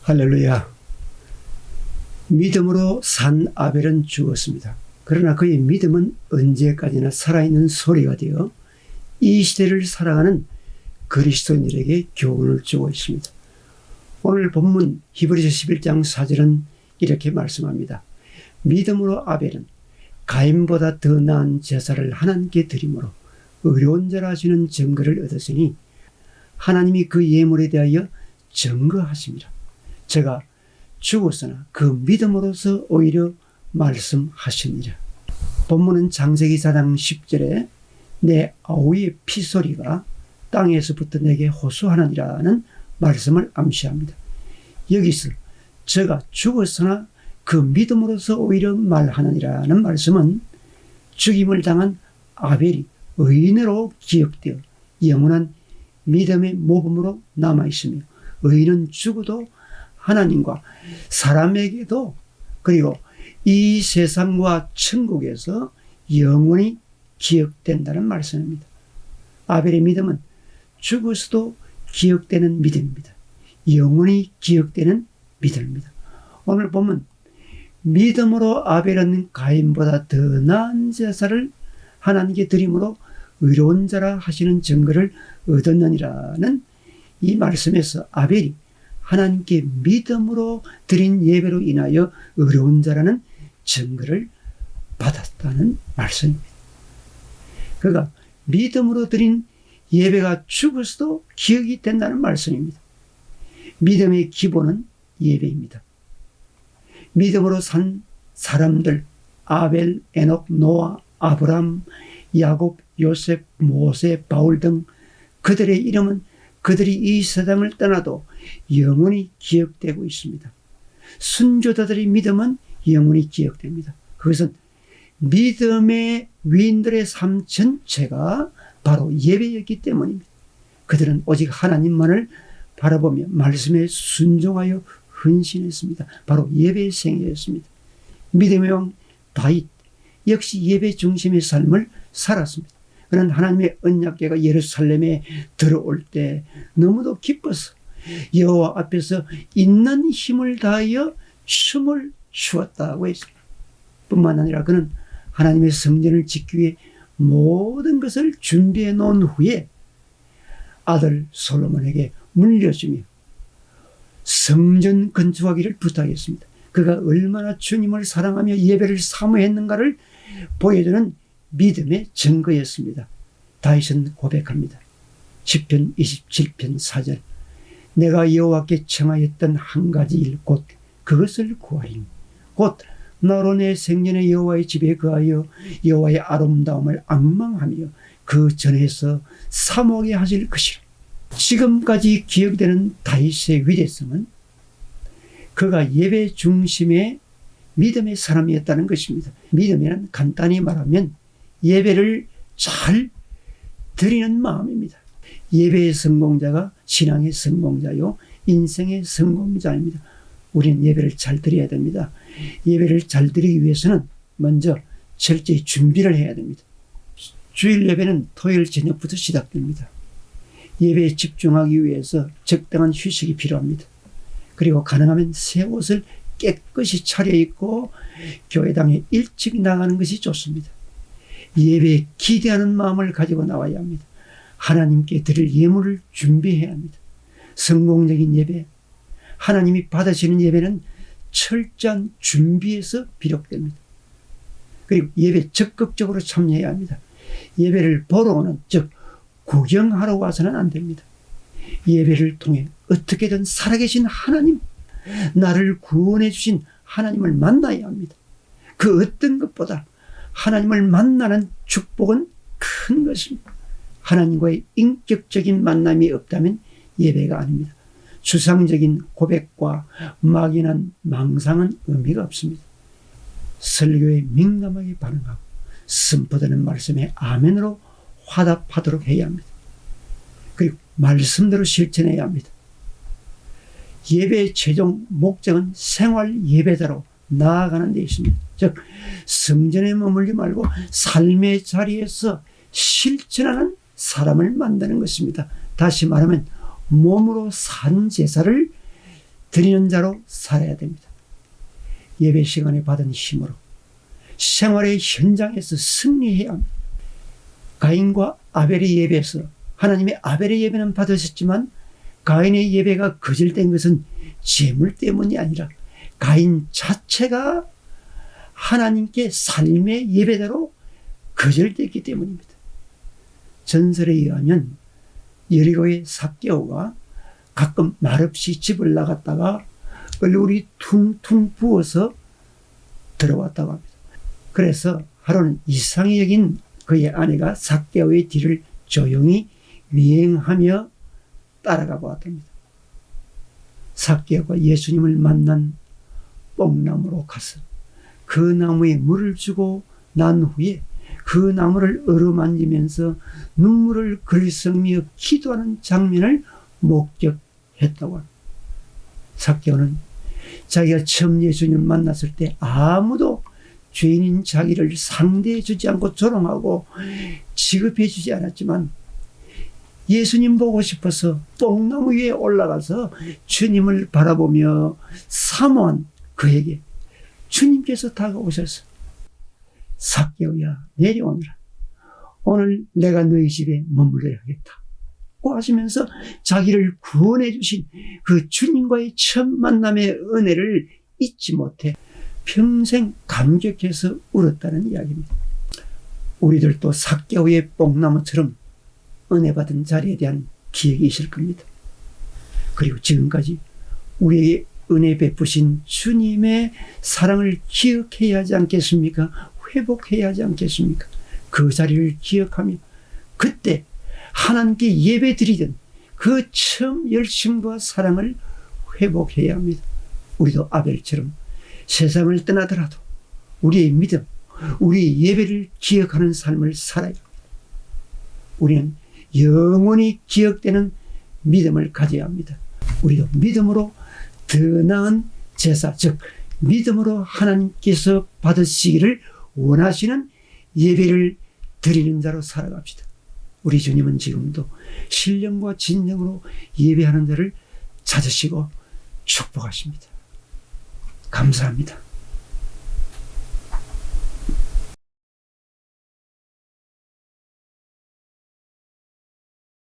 할렐루야. 믿음으로 산 아벨은 죽었습니다. 그러나 그의 믿음은 언제까지나 살아있는 소리가 되어 이 시대를 살아가는 그리스도인들에게 교훈을 주고 있습니다. 오늘 본문 히브리서 11장 4절은 이렇게 말씀합니다. 믿음으로 아벨은 가인보다 더 나은 제사를 하나님께 드림으로 의로운 자라 하시는 증거를 얻었으니 하나님이 그 예물에 대하여 증거하심이라. 제가 죽었으나 그 믿음으로서 오히려 말씀하시니라. 본문은 창세기 4장 10절에 내 아우의 피소리가 땅에서부터 내게 호소하느니라는 말씀을 암시합니다. 여기서 제가 죽었으나 그 믿음으로서 오히려 말하느니라는 말씀은 죽임을 당한 아벨이 의인으로 기억되어 영원한 믿음의 모범으로 남아있으며 의인은 죽어도 하나님과 사람에게도 그리고 이 세상과 천국에서 영원히 기억된다는 말씀입니다. 아벨의 믿음은 죽어서도 기억되는 믿음입니다. 영원히 기억되는 믿음입니다. 오늘 보면 믿음으로 아벨은 가인보다 더 나은 제사를 하나님께 드림으로 의로운 자라 하시는 증거를 얻었느니라는 이 말씀에서 아벨이 하나님께 믿음으로 드린 예배로 인하여 의로운 자라는 증거를 받았다는 말씀입니다. 그가 믿음으로 드린 예배가 죽어서도 기억이 된다는 말씀입니다. 믿음의 기본은 예배입니다. 믿음으로 산 사람들 아벨, 에녹, 노아, 아브람, 야곱, 요셉, 모세, 바울 등 그들의 이름은 그들이 이 세상을 떠나도 영원히 기억되고 있습니다. 순교자들의 믿음은 영원히 기억됩니다. 그것은 믿음의 위인들의 삶 전체가 바로 예배였기 때문입니다. 그들은 오직 하나님만을 바라보며 말씀에 순종하여 헌신했습니다. 바로 예배의 생애였습니다. 믿음의 왕 다윗 역시 예배 중심의 삶을 살았습니다. 그는 하나님의 언약궤가 예루살렘에 들어올 때 너무도 기뻐서 여호와 앞에서 있는 힘을 다하여 춤을 추었다고 했습니다. 뿐만 아니라 그는 하나님의 성전을 짓기 위해 모든 것을 준비해 놓은 후에 아들 솔로몬에게 물려주며 성전 건축하기를 부탁했습니다. 그가 얼마나 주님을 사랑하며 예배를 사모했는가를 보여주는 믿음의 증거였습니다. 다윗은 고백합니다. 시편 27편 4절 내가 여호와께 청하였던 한 가지 일 곧 그것을 구하리니 곧 나로 내 생전에 여호와의 집에 거하여 여호와의 아름다움을 앙망하며 그 전에서 사모하게 하실 것이라. 지금까지 기억되는 다윗의 위대성은 그가 예배 중심의 믿음의 사람이었다는 것입니다. 믿음이란 간단히 말하면 예배를 잘 드리는 마음입니다. 예배의 성공자가 신앙의 성공자요 인생의 성공자입니다. 우리는 예배를 잘 드려야 됩니다. 예배를 잘 드리기 위해서는 먼저 철저히 준비를 해야 됩니다. 주일 예배는 토요일 저녁부터 시작됩니다. 예배에 집중하기 위해서 적당한 휴식이 필요합니다. 그리고 가능하면 새 옷을 깨끗이 차려입고 교회당에 일찍 나가는 것이 좋습니다. 예배에 기대하는 마음을 가지고 나와야 합니다. 하나님께 드릴 예물을 준비해야 합니다. 성공적인 예배, 하나님이 받으시는 예배는 철저한 준비에서 비롯됩니다. 그리고 예배 적극적으로 참여해야 합니다. 예배를 보러 오는, 즉 구경하러 와서는 안 됩니다. 예배를 통해 어떻게든 살아계신 하나님, 나를 구원해 주신 하나님을 만나야 합니다. 그 어떤 것보다 하나님을 만나는 축복은 큰 것입니다. 하나님과의 인격적인 만남이 없다면 예배가 아닙니다. 추상적인 고백과 막연한 망상은 의미가 없습니다. 설교에 민감하게 반응하고 선포되는 말씀에 아멘으로 화답하도록 해야 합니다. 그리고 말씀대로 실천해야 합니다. 예배의 최종 목적은 생활 예배자로 나아가는 데 있습니다. 즉 성전에 머물지 말고 삶의 자리에서 실천하는 사람을 만드는 것입니다. 다시 말하면 몸으로 산 제사를 드리는 자로 살아야 됩니다. 예배 시간에 받은 힘으로 생활의 현장에서 승리해야 합니다. 가인과 아벨의 예배에서 하나님의 아벨의 예배는 받으셨지만 가인의 예배가 거절된 것은 재물 때문이 아니라 가인 자체가 하나님께 삶의 예배대로 거절됐기 때문입니다. 전설에 의하면 여리고의 삭개오가 가끔 말없이 집을 나갔다가 얼굴이 퉁퉁 부어서 들어왔다고 합니다. 그래서 하루는 이상히 여긴 그의 아내가 삭개오의 뒤를 조용히 미행하며 따라가 보았답니다. 삭개오가 예수님을 만난 뽕나무로 가서 그 나무에 물을 주고 난 후에 그 나무를 어루만지면서 눈물을 글썽이며 기도하는 장면을 목격했다고 합니다. 삭개오는 자기가 처음 예수님을 만났을 때 아무도 죄인인 자기를 상대해 주지 않고 조롱하고 취급해 주지 않았지만 예수님 보고 싶어서 뽕나무 위에 올라가서 주님을 바라보며 사모한 그에게 주님께서 다가오셔서 삭개오야 내려오너라. 오늘 내가 너희 집에 머물러야겠다 하시면서 자기를 구원해 주신 그 주님과의 첫 만남의 은혜를 잊지 못해 평생 감격해서 울었다는 이야기입니다. 우리들도 삭개오의 뽕나무처럼 은혜 받은 자리에 대한 기억이 있을 겁니다. 그리고 지금까지 우리에게 은혜 베푸신 주님의 사랑을 기억해야 하지 않겠습니까? 회복해야 하지 않겠습니까? 그 자리를 기억하며 그때 하나님께 예배 드리던 그 처음 열심과 사랑을 회복해야 합니다. 우리도 아벨처럼 세상을 떠나더라도 우리의 믿음, 우리의 예배를 기억하는 삶을 살아야 합니다. 우리는 영원히 기억되는 믿음을 가져야 합니다. 우리도 믿음으로 더 나은 제사, 즉 믿음으로 하나님께서 받으시기를 원하시는 예배를 드리는 자로 살아갑시다. 우리 주님은 지금도 신령과 진정으로 예배하는 자를 찾으시고 축복하십니다. 감사합니다.